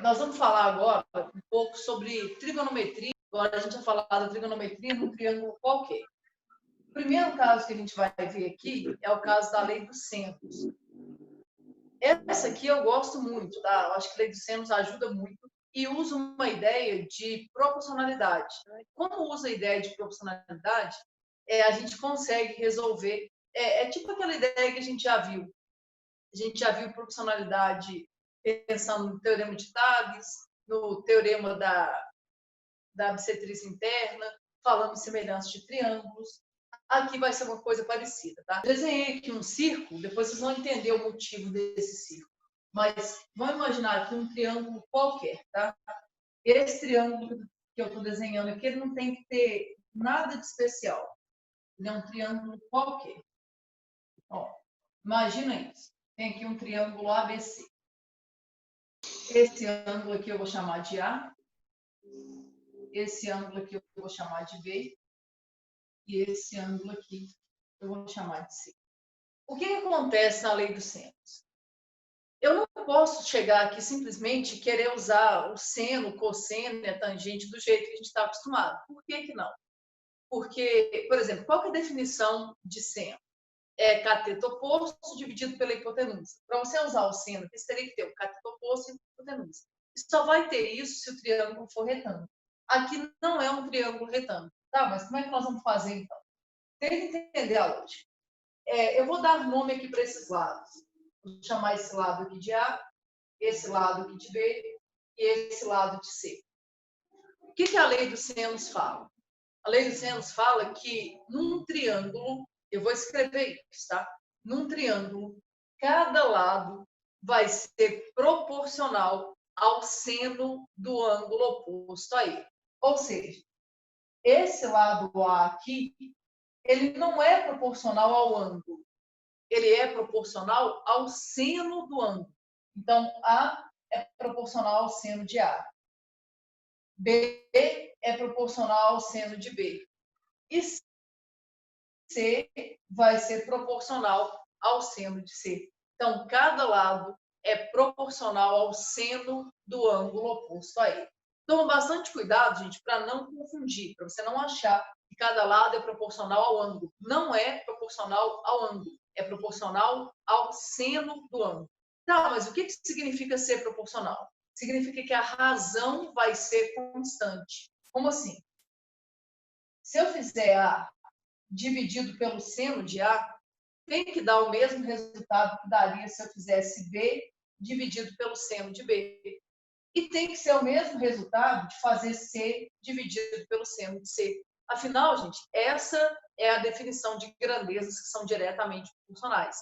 Nós vamos falar agora um pouco sobre trigonometria. Agora a gente vai falar da trigonometria num triângulo qualquer. O primeiro caso que a gente vai ver aqui é o caso da lei dos senos. Essa aqui eu gosto muito, tá? Eu acho que a lei dos senos ajuda muito e usa uma ideia de proporcionalidade. Como usa a ideia de proporcionalidade, a gente consegue resolver. É tipo aquela ideia que a gente já viu. A gente já viu proporcionalidade pensando no teorema de Tales, no teorema da bissetriz interna, falando em semelhança de triângulos. Aqui vai ser uma coisa parecida, tá? Desenhei aqui um círculo, depois vocês vão entender o motivo desse círculo. Mas vamos imaginar aqui um triângulo qualquer, tá? Esse triângulo que eu estou desenhando aqui, ele não tem que ter nada de especial. Ele é um triângulo qualquer. Ó, imagina isso. Tem aqui um triângulo ABC. Esse ângulo aqui eu vou chamar de A. Esse ângulo aqui eu vou chamar de B. E esse ângulo aqui eu vou chamar de C. O que acontece na lei dos senos? Eu não posso chegar aqui simplesmente e querer usar o seno, cosseno e a tangente do jeito que a gente está acostumado. Por que não? Porque, por exemplo, qual que é a definição de seno? É cateto oposto dividido pela hipotenusa. Para você usar o seno, você teria que ter o cateto oposto e a hipotenusa. E só vai ter isso se o triângulo for retângulo. Aqui não é um triângulo retângulo. Tá, mas como é que nós vamos fazer então? Tem que entender a lógica. Eu vou dar nome aqui para esses lados. Vou chamar esse lado aqui de A, esse lado aqui de B e esse lado de C. O que a lei dos senos fala? A lei dos senos fala que num triângulo, eu vou escrever isso, tá? Num triângulo, cada lado vai ser proporcional ao seno do ângulo oposto a ele. Ou seja, esse lado A aqui, ele não é proporcional ao ângulo, ele é proporcional ao seno do ângulo. Então, A é proporcional ao seno de A. B é proporcional ao seno de B. E C vai ser proporcional ao seno de C. Então, cada lado é proporcional ao seno do ângulo oposto a ele. Toma bastante cuidado, gente, para não confundir, para você não achar que cada lado é proporcional ao ângulo. Não é proporcional ao ângulo, é proporcional ao seno do ângulo. Tá, mas o que significa ser proporcional? Significa que a razão vai ser constante. Como assim? Se eu fizer A dividido pelo seno de A, tem que dar o mesmo resultado que daria se eu fizesse B dividido pelo seno de B. E tem que ser o mesmo resultado de fazer C dividido pelo seno de C. Afinal, gente, essa é a definição de grandezas que são diretamente proporcionais.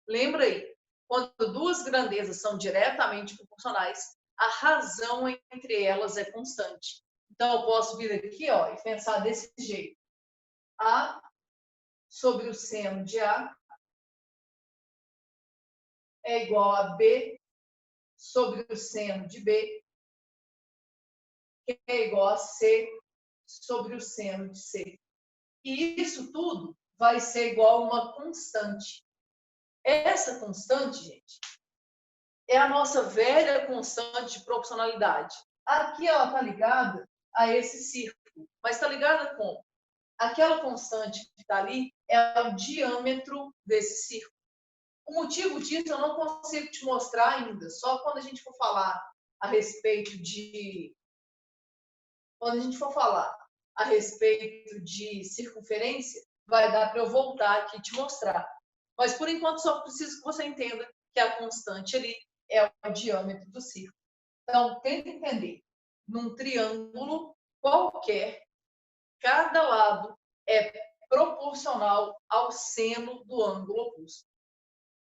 Lembra aí, quando duas grandezas são diretamente proporcionais, a razão entre elas é constante. Então, eu posso vir aqui e pensar desse jeito. A sobre o seno de A é igual a B sobre o seno de B, que é igual a C sobre o seno de C. E isso tudo vai ser igual a uma constante. Essa constante, gente, é a nossa velha constante de proporcionalidade. Aqui ela está ligada a esse círculo, mas está ligada com aquela constante que está ali é o diâmetro desse círculo. O motivo disso eu não consigo te mostrar ainda, só quando a gente for falar a respeito de circunferência, vai dar para eu voltar aqui e te mostrar. Mas por enquanto só preciso que você entenda que a constante ali é o diâmetro do círculo. Então, tenta entender. Num triângulo qualquer, cada lado é proporcional ao seno do ângulo oposto.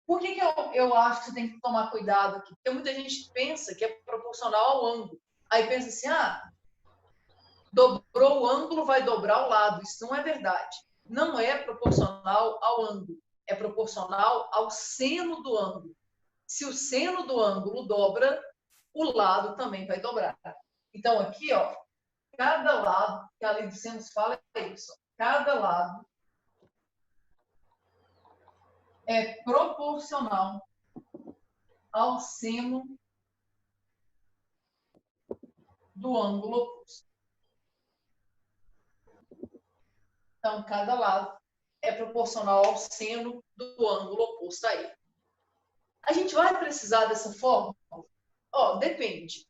Por que eu acho que você tem que tomar cuidado aqui? Porque muita gente pensa que é proporcional ao ângulo. Aí pensa assim, dobrou o ângulo, vai dobrar o lado. Isso não é verdade. Não é proporcional ao ângulo. É proporcional ao seno do ângulo. Se o seno do ângulo dobra, o lado também vai dobrar. Então, aqui, cada lado, que a lei dos senos fala é isso. Cada lado é proporcional ao seno do ângulo oposto. Então, cada lado é proporcional ao seno do ângulo oposto a ele. A gente vai precisar dessa fórmula? Depende.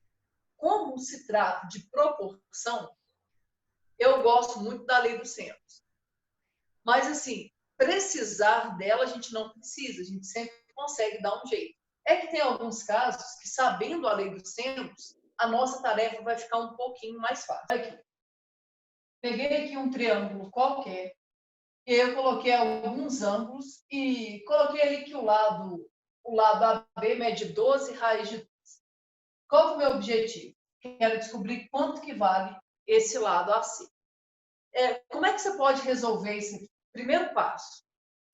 Como se trata de proporção, eu gosto muito da lei dos senos. Mas, assim, precisar dela a gente não precisa, a gente sempre consegue dar um jeito. É que tem alguns casos que, sabendo a lei dos senos, a nossa tarefa vai ficar um pouquinho mais fácil. Aqui. Peguei aqui um triângulo qualquer, e eu coloquei alguns ângulos e coloquei ali que o lado AB mede 12 raiz de 2. Qual é o meu objetivo? Quero descobrir quanto que vale esse lado AC. Como é que você pode resolver isso aqui? Primeiro passo,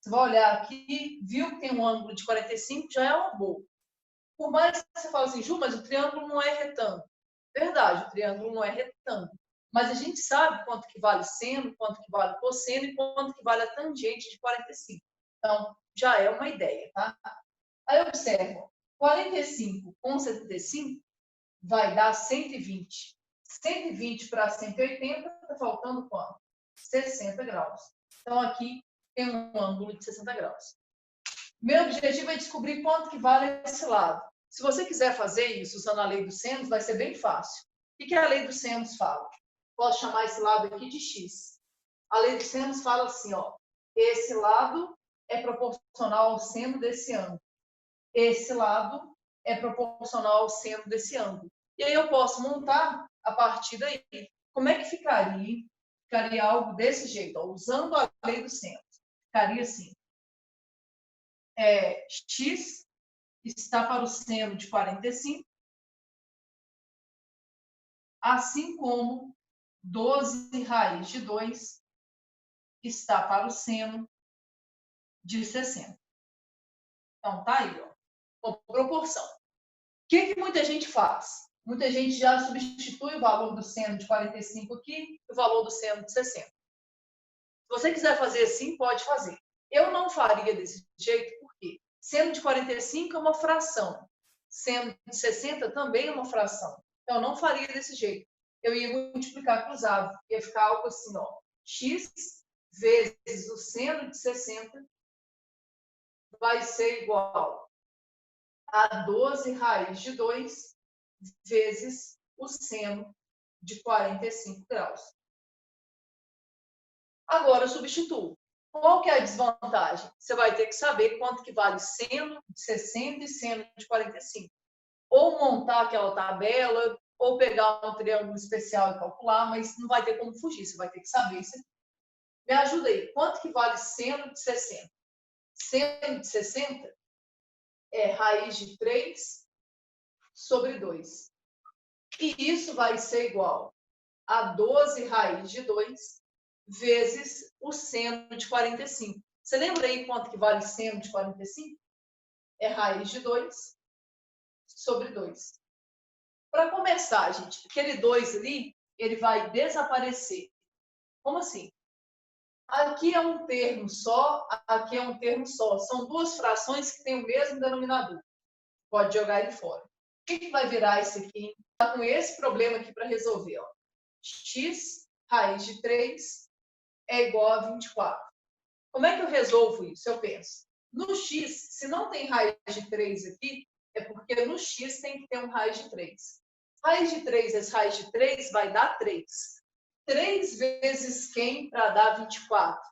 você vai olhar aqui, viu que tem um ângulo de 45, já é uma boa. Por mais que você fale assim, Ju, mas o triângulo não é retângulo. Verdade, o triângulo não é retângulo. Mas a gente sabe quanto que vale seno, quanto que vale cosseno e quanto que vale a tangente de 45. Então, já é uma ideia, tá? Aí observa, 45 com 75 vai dar 120. 120 para 180, está faltando quanto? 60 graus. Então, aqui tem um ângulo de 60 graus. Meu objetivo é descobrir quanto que vale esse lado. Se você quiser fazer isso usando a lei dos senos, vai ser bem fácil. O que a lei dos senos fala? Posso chamar esse lado aqui de x. A lei dos senos fala assim, esse lado é proporcional ao seno desse ângulo. Esse lado é proporcional ao seno desse ângulo. E aí eu posso montar a partir daí. Como é que ficaria? Ficaria algo desse jeito, usando a lei dos senos. Ficaria assim. X está para o seno de 45, assim como 12 raiz de 2 está para o seno de 60. Então, tá aí, a proporção. O que muita gente faz? Muita gente já substitui o valor do seno de 45 aqui e o valor do seno de 60. Se você quiser fazer assim, pode fazer. Eu não faria desse jeito, porque seno de 45 é uma fração. Seno de 60 também é uma fração. Então, eu não faria desse jeito. Eu ia multiplicar cruzado. Ia ficar algo assim, x vezes o seno de 60 vai ser igual a 12 raiz de 2 vezes o seno de 45 graus. Agora, eu substituo. Qual que é a desvantagem? Você vai ter que saber quanto que vale seno de 60 e seno de 45. Ou montar aquela tabela, ou pegar um triângulo especial e calcular, mas não vai ter como fugir, você vai ter que saber isso. Me ajuda aí, quanto que vale seno de 60? Seno de 60 é raiz de 3 sobre 2. E isso vai ser igual a 12 raiz de 2 vezes o seno de 45. Você lembra aí quanto que vale seno de 45? É raiz de 2 sobre 2. Para começar, gente, aquele 2 ali, ele vai desaparecer. Como assim? Aqui é um termo só, aqui é um termo só. São duas frações que têm o mesmo denominador. Pode jogar ele fora. O que vai virar isso aqui? Está com esse problema aqui para resolver. X raiz de 3 é igual a 24. Como é que eu resolvo isso? Eu penso, no x, se não tem raiz de 3 aqui, é porque no x tem que ter um raiz de 3. Raiz de 3 vezes raiz de 3 vai dar 3. 3 vezes quem para dar 24?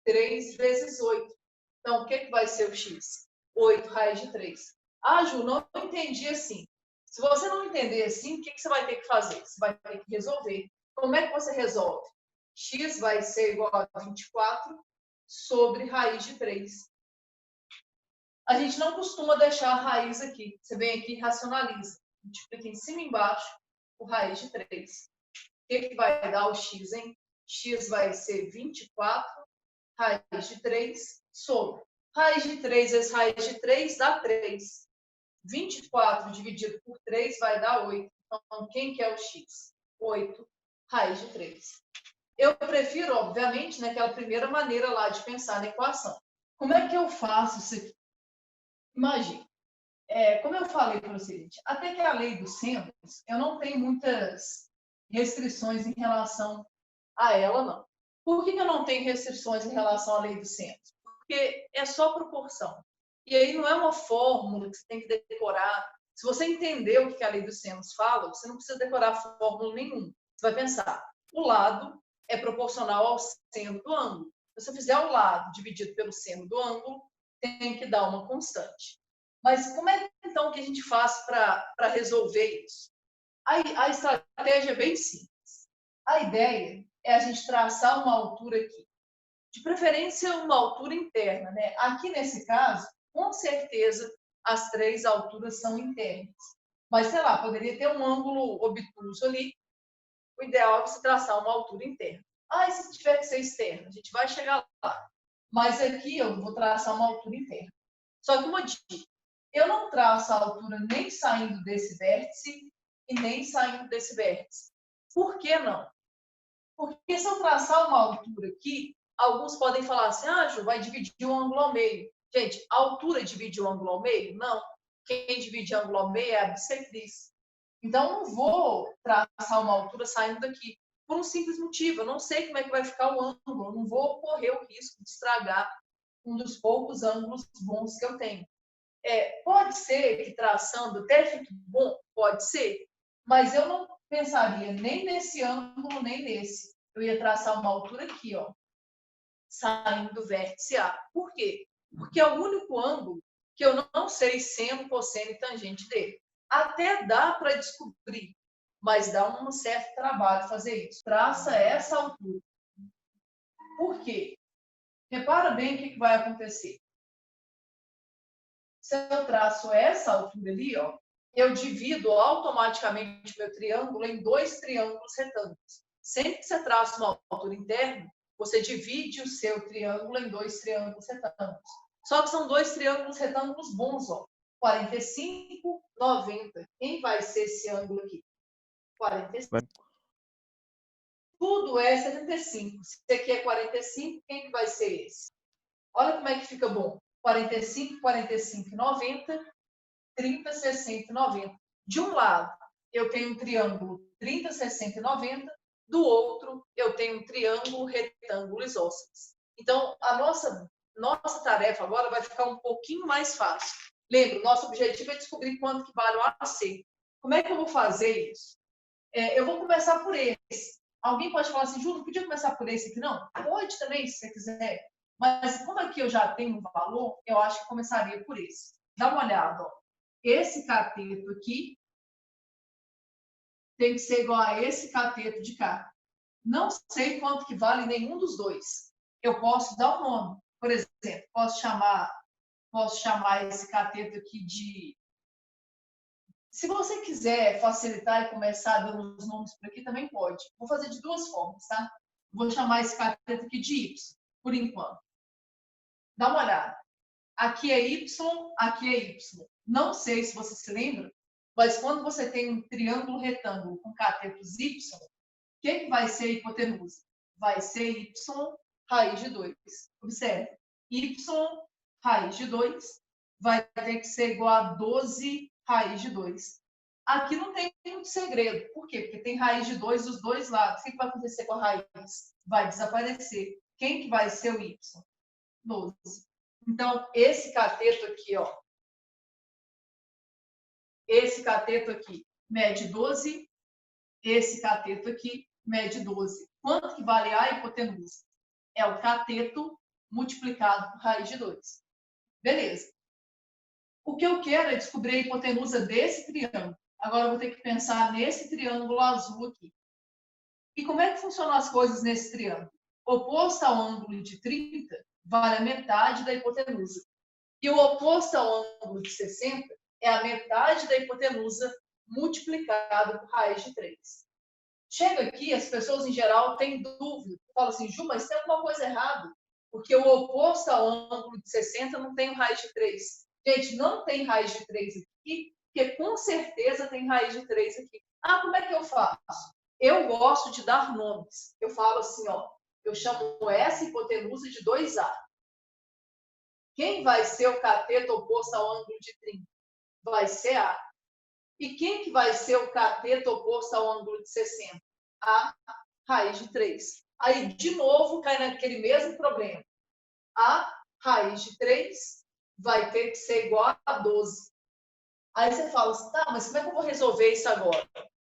3 vezes 8. Então, o que vai ser o x? 8 raiz de 3. Ah, Ju, não entendi assim. Se você não entender assim, o que você vai ter que fazer? Você vai ter que resolver. Como é que você resolve? X vai ser igual a 24 sobre raiz de 3. A gente não costuma deixar a raiz aqui. Você vem aqui e racionaliza. Multiplica em cima e embaixo o raiz de 3. O que vai dar o x, hein? X vai ser 24 raiz de 3 sobre raiz de 3 vezes raiz de 3 dá 3. 24 dividido por 3 vai dar 8. Então, quem que é o x? 8 raiz de 3. Eu prefiro, obviamente, naquela primeira maneira lá de pensar na equação. Como é que eu faço isso aqui? Imagine, como eu falei para vocês, até que a lei dos senos, eu não tenho muitas restrições em relação a ela, não. Por que eu não tenho restrições em relação à lei do centro? Porque é só proporção. E aí não é uma fórmula que você tem que decorar. Se você entender o que a lei dos senos fala, você não precisa decorar fórmula nenhuma. Você vai pensar, o lado é proporcional ao seno do ângulo. Se você fizer o lado dividido pelo seno do ângulo, tem que dar uma constante. Mas como é então que a gente faz para resolver isso? A estratégia é bem simples. A ideia é a gente traçar uma altura aqui. De preferência, uma altura interna, né? Aqui, nesse caso, com certeza, as três alturas são internas. Mas, sei lá, poderia ter um ângulo obtuso ali. O ideal é você traçar uma altura interna. Ah, e se tiver que ser externa? A gente vai chegar lá. Mas aqui eu vou traçar uma altura interna. Só que uma dica, eu não traço a altura nem saindo desse vértice e nem saindo desse vértice. Por que não? Porque se eu traçar uma altura aqui, alguns podem falar assim, ah, Ju, vai dividir o ângulo ao meio. Gente, a altura divide o ângulo ao meio? Não. Quem divide o ângulo ao meio é a bissetriz. Então, não vou traçar uma altura saindo daqui. Por um simples motivo, eu não sei como é que vai ficar o ângulo, eu não vou correr o risco de estragar um dos poucos ângulos bons que eu tenho. Pode ser que traçando até fique bom, pode ser, mas eu não pensaria nem nesse ângulo, nem nesse. Eu ia traçar uma altura aqui, ó, saindo do vértice A. Por quê? Porque é o único ângulo que eu não sei seno, cosseno e tangente dele. Até dá para descobrir, mas dá um certo trabalho fazer isso. Traça essa altura. Por quê? Repara bem o que vai acontecer. Se eu traço essa altura ali, ó, eu divido automaticamente meu triângulo em dois triângulos retângulos. Sempre que você traça uma altura interna, você divide o seu triângulo em dois triângulos retângulos. Só que são dois triângulos retângulos bons, ó. 45, 90. Quem vai ser esse ângulo aqui? 45. Tudo é 75. Se esse aqui é 45, quem que vai ser esse? Olha como é que fica bom. 45, 45, 90. 30, 60 e 90. De um lado, eu tenho um triângulo 30, 60 e 90. Do outro, eu tenho um triângulo retângulo isósceles. Então, a nossa tarefa agora vai ficar um pouquinho mais fácil. Lembra, o nosso objetivo é descobrir quanto que vale o AC. Como é que eu vou fazer isso? Eu vou começar por esse. Alguém pode falar assim, Ju, não podia começar por esse aqui, não? Pode também, se você quiser. Mas como aqui eu já tenho um valor, eu acho que eu começaria por esse. Dá uma olhada, ó. Esse cateto aqui tem que ser igual a esse cateto de cá. Não sei quanto que vale nenhum dos dois. Eu posso dar um nome. Por exemplo, posso chamar esse cateto aqui de... Se você quiser facilitar e começar dando os nomes por aqui, também pode. Vou fazer de duas formas, tá? Vou chamar esse cateto aqui de Y, por enquanto. Dá uma olhada. Aqui é Y, aqui é Y. Não sei se você se lembra, mas quando você tem um triângulo retângulo com catetos Y, o que vai ser a hipotenusa? Vai ser Y raiz de 2. Observe, Y raiz de 2 vai ter que ser igual a 12 raiz de 2. Aqui não tem muito segredo. Por quê? Porque tem raiz de 2 dos dois lados. O que vai acontecer com a raiz? Vai desaparecer. Quem que vai ser o Y? 12. Então, esse cateto aqui, ó, esse cateto aqui mede 12, esse cateto aqui mede 12. Quanto que vale a hipotenusa? É o cateto multiplicado por raiz de 2. Beleza. O que eu quero é descobrir a hipotenusa desse triângulo. Agora eu vou ter que pensar nesse triângulo azul aqui. E como é que funcionam as coisas nesse triângulo? Oposto ao ângulo de 30, vale a metade da hipotenusa. E o oposto ao ângulo de 60 é a metade da hipotenusa multiplicado por raiz de 3. Chega aqui, as pessoas em geral têm dúvida. Falam assim, Ju, mas tem alguma coisa errada, porque o oposto ao ângulo de 60 não tem raiz de 3. Gente, não tem raiz de 3 aqui, porque com certeza tem raiz de 3 aqui. Ah, como é que eu faço? Eu gosto de dar nomes. Eu falo assim, ó, eu chamo essa hipotenusa de 2A. Quem vai ser o cateto oposto ao ângulo de 30? Vai ser A. E quem que vai ser o cateto oposto ao ângulo de 60? A raiz de 3. Aí, de novo, cai naquele mesmo problema. A raiz de 3 vai ter que ser igual a 12. Aí você fala assim, tá, mas como é que eu vou resolver isso agora?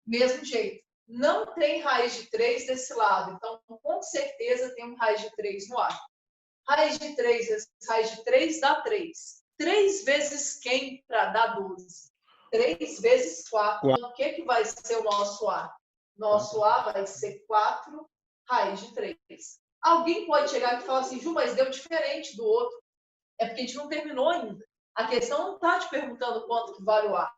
Mesmo jeito. Não tem raiz de 3 desse lado, então com certeza tem um raiz de 3 no ar. Raiz de 3 vezes raiz de 3 dá 3. 3 vezes quem para dar 12? 3 vezes 4. Então, o que vai ser o nosso A? Nosso A vai ser 4 raiz de 3. Alguém pode chegar aqui e falar assim, Ju, mas deu diferente do outro. É porque a gente não terminou ainda. A questão não está te perguntando quanto que vale o A.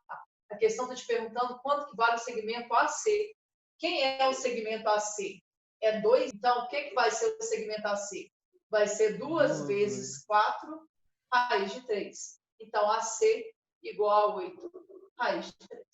A questão está te perguntando quanto que vale o segmento AC. Quem é o segmento AC? É 2? Então, o que vai ser o segmento AC? Vai ser 2 vezes 4 raiz de 3. Então, AC igual a 8 raiz de 3.